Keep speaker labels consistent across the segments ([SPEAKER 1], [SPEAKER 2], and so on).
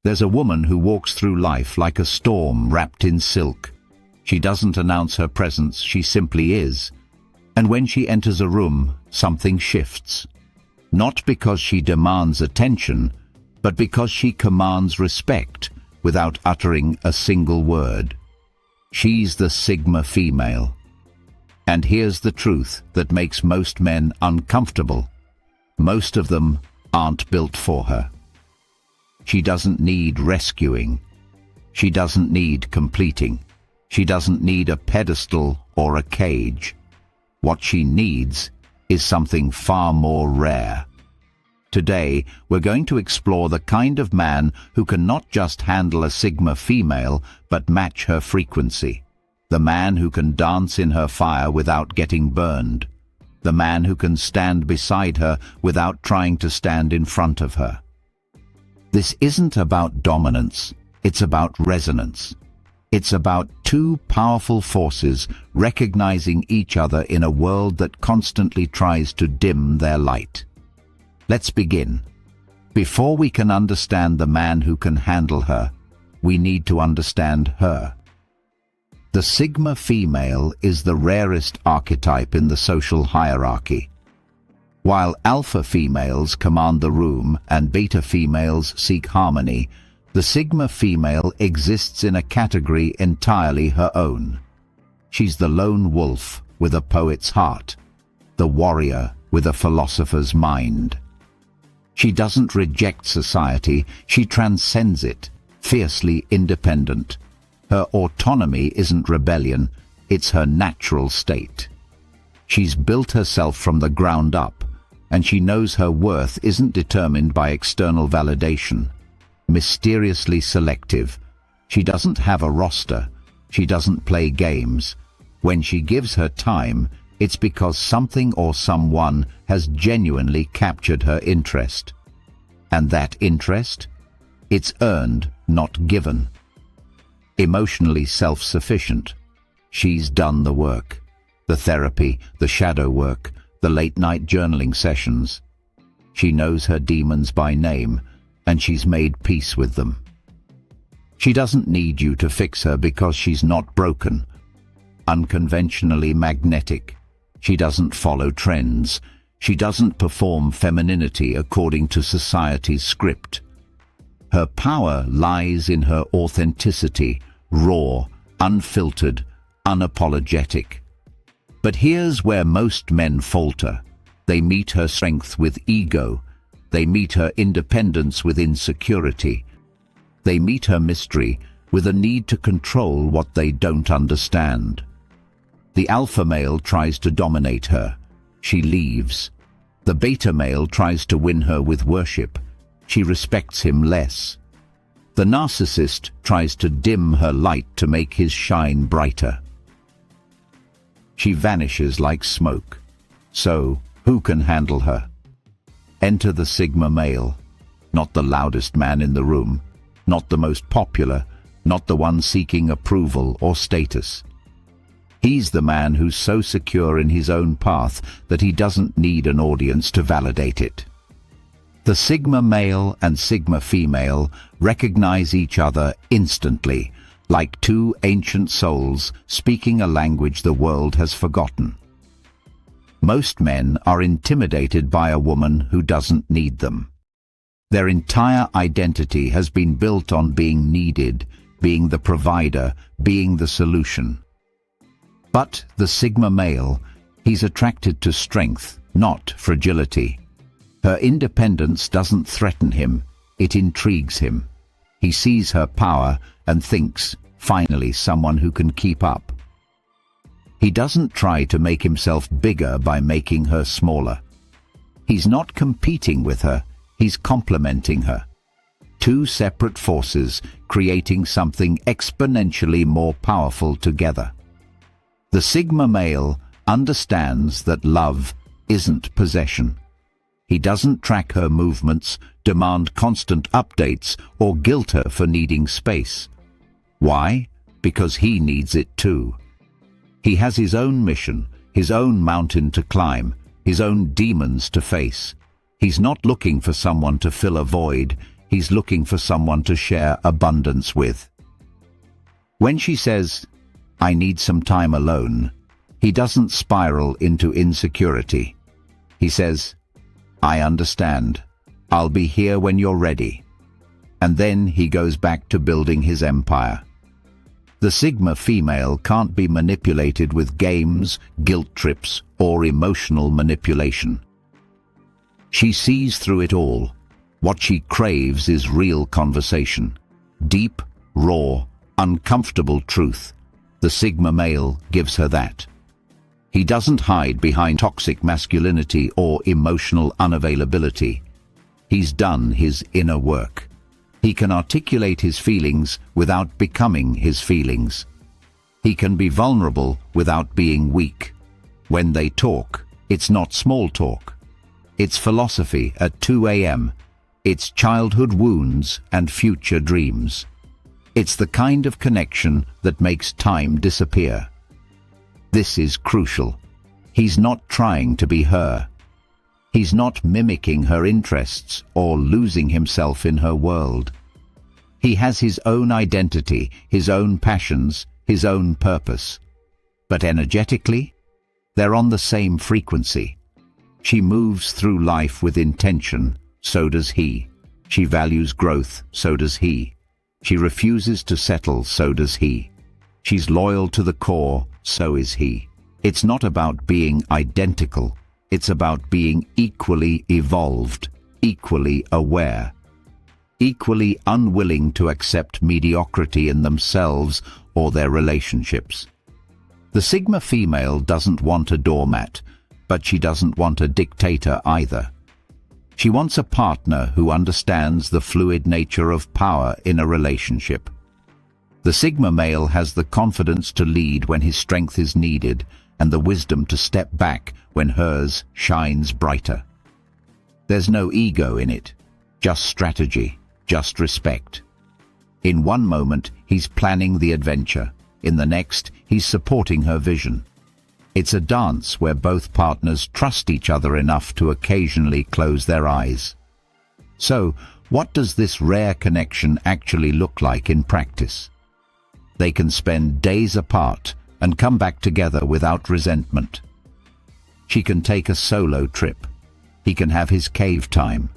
[SPEAKER 1] There's a woman who walks through life like a storm wrapped in silk. She doesn't announce her presence, she simply is. And when she enters a room, something shifts. Not because she demands attention, but because she commands respect without uttering a single word. She's the Sigma female. And here's the truth that makes most men uncomfortable. Most of them aren't built for her. She doesn't need rescuing. She doesn't need completing. She doesn't need a pedestal or a cage. What she needs is something far more rare. Today, we're going to explore the kind of man who can not just handle a Sigma female, but match her frequency. The man who can dance in her fire without getting burned. The man who can stand beside her without trying to stand in front of her. This isn't about dominance, it's about resonance. It's about two powerful forces recognizing each other in a world that constantly tries to dim their light. Let's begin. Before we can understand the man who can handle her, we need to understand her. The Sigma female is the rarest archetype in the social hierarchy. While alpha females command the room and beta females seek harmony, the Sigma female exists in a category entirely her own. She's the lone wolf with a poet's heart, the warrior with a philosopher's mind. She doesn't reject society, she transcends it, fiercely independent. Her autonomy isn't rebellion, it's her natural state. She's built herself from the ground up, and she knows her worth isn't determined by external validation. Mysteriously selective. She doesn't have a roster. She doesn't play games. When she gives her time, it's because something or someone has genuinely captured her interest. And that interest? It's earned, not given. Emotionally self-sufficient. She's done the work. The therapy, the shadow work, the late-night journaling sessions. She knows her demons by name, and she's made peace with them. She doesn't need you to fix her because she's not broken. Unconventionally magnetic. She doesn't follow trends. She doesn't perform femininity according to society's script. Her power lies in her authenticity, raw, unfiltered, unapologetic. But here's where most men falter. They meet her strength with ego. They meet her independence with insecurity. They meet her mystery with a need to control what they don't understand. The alpha male tries to dominate her. She leaves. The beta male tries to win her with worship. She respects him less. The narcissist tries to dim her light to make his shine brighter. She vanishes like smoke. So, who can handle her? Enter the Sigma male, not the loudest man in the room, not the most popular, not the one seeking approval or status. He's the man who's so secure in his own path that he doesn't need an audience to validate it. The Sigma male and Sigma female recognize each other instantly, like two ancient souls speaking a language the world has forgotten. Most men are intimidated by a woman who doesn't need them. Their entire identity has been built on being needed, being the provider, being the solution. But the Sigma male, he's attracted to strength, not fragility. Her independence doesn't threaten him, it intrigues him. He sees her power and thinks, finally someone who can keep up. He doesn't try to make himself bigger by making her smaller. He's not competing with her, he's complementing her. Two separate forces creating something exponentially more powerful together. The Sigma male understands that love isn't possession. He doesn't track her movements, demand constant updates, or guilt her for needing space. Why? Because he needs it too. He has his own mission, his own mountain to climb, his own demons to face. He's not looking for someone to fill a void. he's looking for someone to share abundance with. When she says, "I need some time alone," he doesn't spiral into insecurity. He says, "I understand. I'll be here when you're ready." And then he goes back to building his empire. The Sigma female can't be manipulated with games, guilt trips, or emotional manipulation. She sees through it all. What she craves is real conversation. Deep, raw, uncomfortable truth. The Sigma male gives her that. He doesn't hide behind toxic masculinity or emotional unavailability. He's done his inner work. He can articulate his feelings without becoming his feelings. He can be vulnerable without being weak. When they talk, it's not small talk. It's philosophy at 2 a.m. It's childhood wounds and future dreams. It's the kind of connection that makes time disappear. This is crucial. He's not trying to be her. He's not mimicking her interests or losing himself in her world. He has his own identity, his own passions, his own purpose. But energetically, they're on the same frequency. She moves through life with intention, so does he. She values growth, so does he. She refuses to settle, so does he. She's loyal to the core, so is he. It's not about being identical. It's about being equally evolved, equally aware, equally unwilling to accept mediocrity in themselves or their relationships. The Sigma female doesn't want a doormat, but she doesn't want a dictator either. She wants a partner who understands the fluid nature of power in a relationship. The Sigma male has the confidence to lead when his strength is needed and the wisdom to step back when hers shines brighter. There's no ego in it, just strategy, just respect. In one moment, he's planning the adventure. In the next, he's supporting her vision. It's a dance where both partners trust each other enough to occasionally close their eyes. So, what does this rare connection actually look like in practice? They can spend days apart and come back together without resentment. She can take a solo trip. He can have his cave time.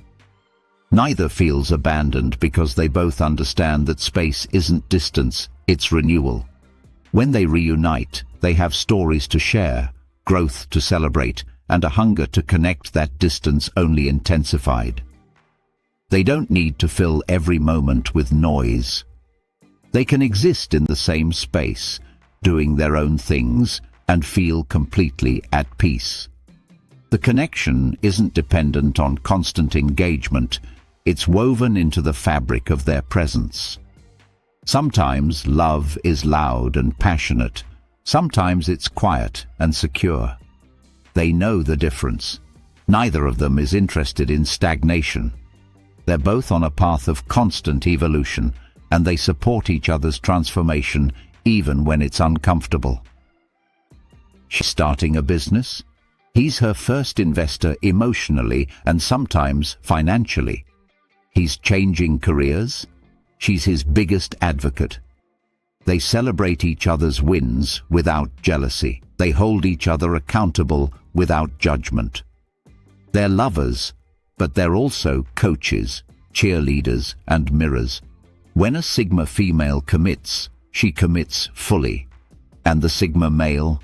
[SPEAKER 1] Neither feels abandoned because they both understand that space isn't distance, it's renewal. When they reunite, they have stories to share, growth to celebrate, and a hunger to connect that distance only intensified. They don't need to fill every moment with noise. They can exist in the same space, doing their own things, and feel completely at peace. The connection isn't dependent on constant engagement. It's woven into the fabric of their presence. Sometimes love is loud and passionate. Sometimes it's quiet and secure. They know the difference. Neither of them is interested in stagnation. They're both on a path of constant evolution, and they support each other's transformation even when it's uncomfortable. She's starting a business. He's her first investor emotionally and sometimes financially. He's changing careers. She's his biggest advocate. They celebrate each other's wins without jealousy. They hold each other accountable without judgment. They're lovers, but they're also coaches, cheerleaders, and mirrors. When a Sigma female commits, she commits fully. And the Sigma male?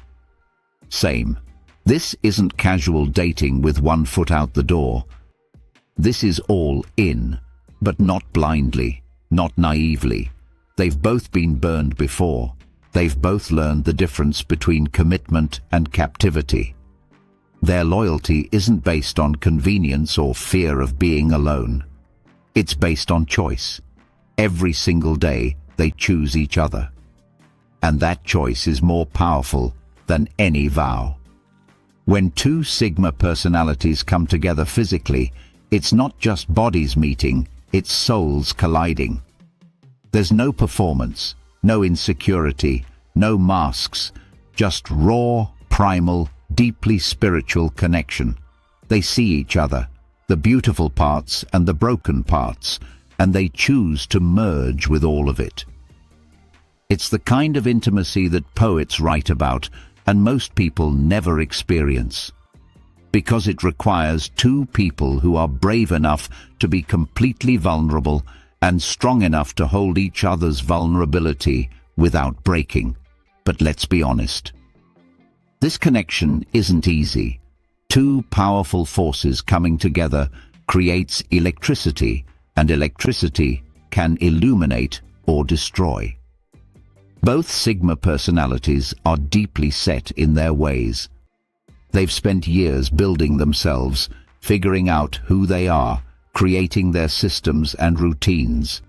[SPEAKER 1] Same. This isn't casual dating with one foot out the door. This is all in, but not blindly, not naively. They've both been burned before. They've both learned the difference between commitment and captivity. Their loyalty isn't based on convenience or fear of being alone. It's based on choice. Every single day, they choose each other. And that choice is more powerful than any vow. When two Sigma personalities come together physically, it's not just bodies meeting, it's souls colliding. There's no performance, no insecurity, no masks, just raw, primal, deeply spiritual connection. They see each other, the beautiful parts and the broken parts, and they choose to merge with all of it. It's the kind of intimacy that poets write about and most people never experience, because it requires two people who are brave enough to be completely vulnerable and strong enough to hold each other's vulnerability without breaking. But let's be honest. This connection isn't easy. Two powerful forces coming together creates electricity, and electricity can illuminate or destroy. Both Sigma personalities are deeply set in their ways. They've spent years building themselves, figuring out who they are, creating their systems and routines.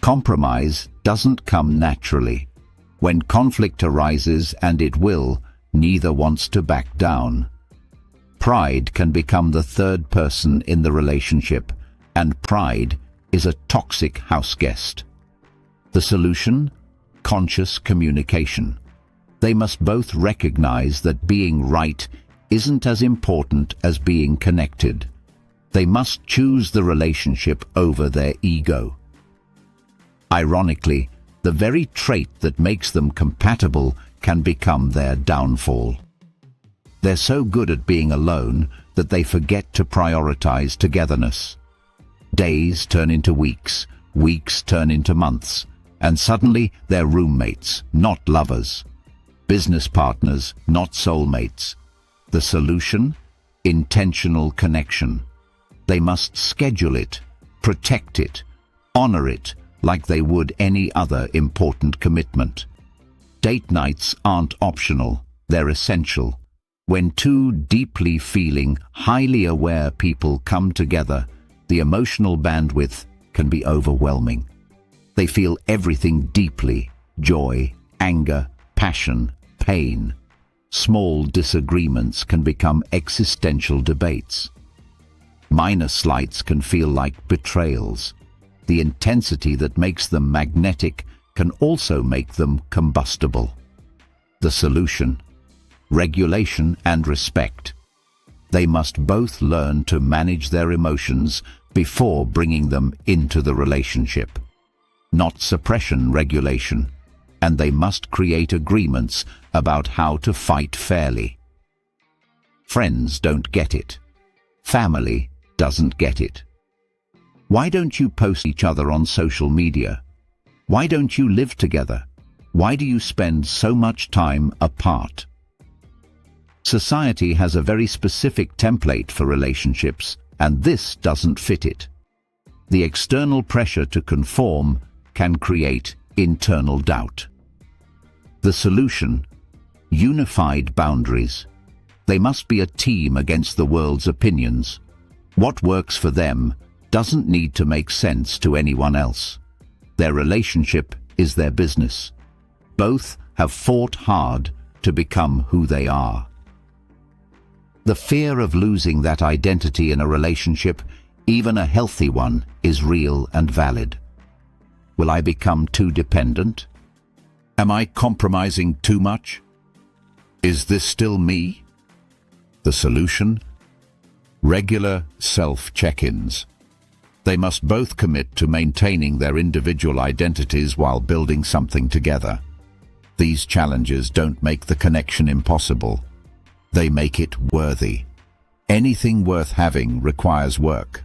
[SPEAKER 1] Compromise doesn't come naturally. When conflict arises, and it will, neither wants to back down. Pride can become the third person in the relationship, and pride is a toxic houseguest. The solution? Conscious communication. They must both recognize that being right isn't as important as being connected. They must choose the relationship over their ego. Ironically, the very trait that makes them compatible can become their downfall. They're so good at being alone that they forget to prioritize togetherness. Days turn into weeks, weeks turn into months, and suddenly they're roommates, not lovers. Business partners, not soulmates. The solution? Intentional connection. They must schedule it, protect it, honor it like they would any other important commitment. Date nights aren't optional, they're essential. When two deeply feeling, highly aware people come together, the emotional bandwidth can be overwhelming. They feel everything deeply: joy, anger, passion, pain. Small disagreements can become existential debates. Minor slights can feel like betrayals. The intensity that makes them magnetic can also make them combustible. The solution? Regulation and respect. They must both learn to manage their emotions before bringing them into the relationship. Not suppression, regulation. And they must create agreements about how to fight fairly. Friends don't get it. Family doesn't get it. Why don't you post each other on social media? Why don't you live together? Why do you spend so much time apart? Society has a very specific template for relationships, and this doesn't fit it. The external pressure to conform can create internal doubt. The solution? Unified boundaries. They must be a team against the world's opinions. What works for them doesn't need to make sense to anyone else. Their relationship is their business. Both have fought hard to become who they are. The fear of losing that identity in a relationship, even a healthy one, is real and valid. Will I become too dependent? Am I compromising too much? Is this still me? The solution? Regular self-check-ins. They must both commit to maintaining their individual identities while building something together. These challenges don't make the connection impossible. They make it worthy. Anything worth having requires work.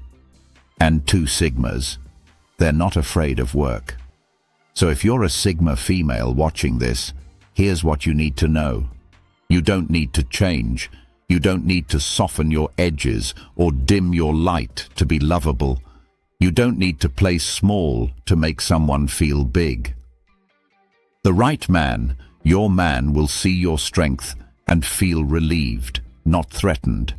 [SPEAKER 1] And two Sigmas, they're not afraid of work. So if you're a Sigma female watching this, here's what you need to know. You don't need to change. You don't need to soften your edges or dim your light to be lovable. You don't need to play small to make someone feel big. The right man, your man, will see your strength and feel relieved, not threatened.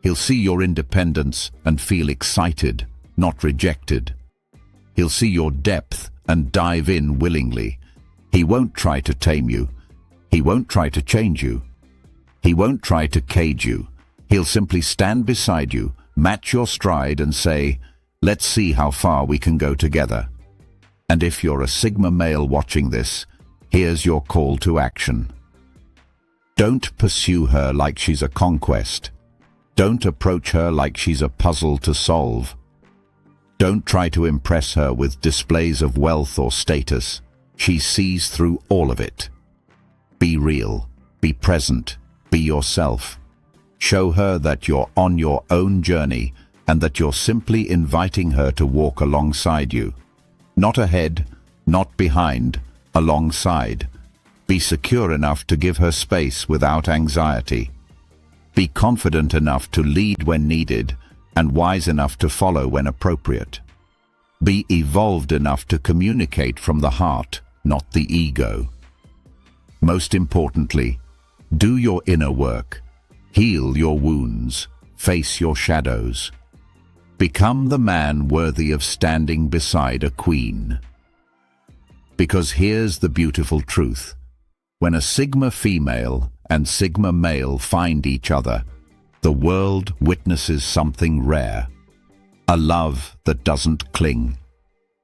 [SPEAKER 1] He'll see your independence and feel excited, not rejected. He'll see your depth and dive in willingly. He won't try to tame you. He won't try to change you. He won't try to cage you. He'll simply stand beside you, match your stride and say, "Let's see how far we can go together." And if you're a Sigma male watching this, here's your call to action. Don't pursue her like she's a conquest. Don't approach her like she's a puzzle to solve. Don't try to impress her with displays of wealth or status. She sees through all of it. Be real, be present, be yourself. Show her that you're on your own journey and that you're simply inviting her to walk alongside you. Not ahead, not behind, alongside. Be secure enough to give her space without anxiety. Be confident enough to lead when needed and wise enough to follow when appropriate. Be evolved enough to communicate from the heart, not the ego. Most importantly, do your inner work. Heal your wounds. Face your shadows. Become the man worthy of standing beside a queen. Because here's the beautiful truth. When a Sigma female and Sigma male find each other, the world witnesses something rare. A love that doesn't cling.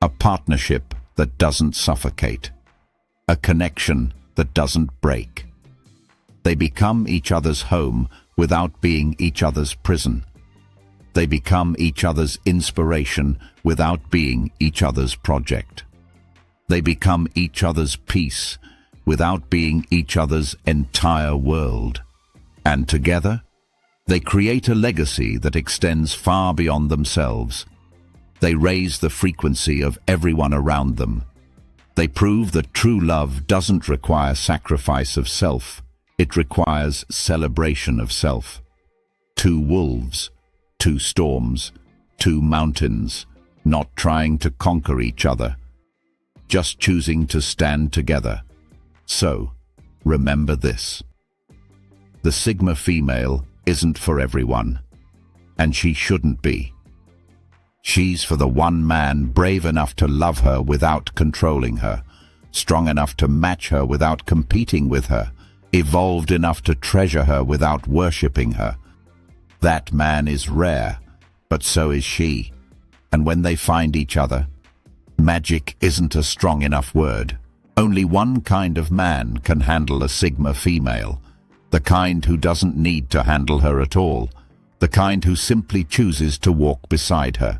[SPEAKER 1] A partnership that doesn't suffocate. A connection that doesn't break. They become each other's home without being each other's prison. They become each other's inspiration without being each other's project. They become each other's peace without being each other's entire world. And together, they create a legacy that extends far beyond themselves. They raise the frequency of everyone around them. They prove that true love doesn't require sacrifice of self. It requires celebration of self. Two wolves, two storms, two mountains, not trying to conquer each other, just choosing to stand together. So, remember this. The Sigma female isn't for everyone, and she shouldn't be. She's for the one man brave enough to love her without controlling her, strong enough to match her without competing with her, evolved enough to treasure her without worshipping her. That man is rare, but so is she. And when they find each other, magic isn't a strong enough word. Only one kind of man can handle a Sigma female, the kind who doesn't need to handle her at all, the kind who simply chooses to walk beside her.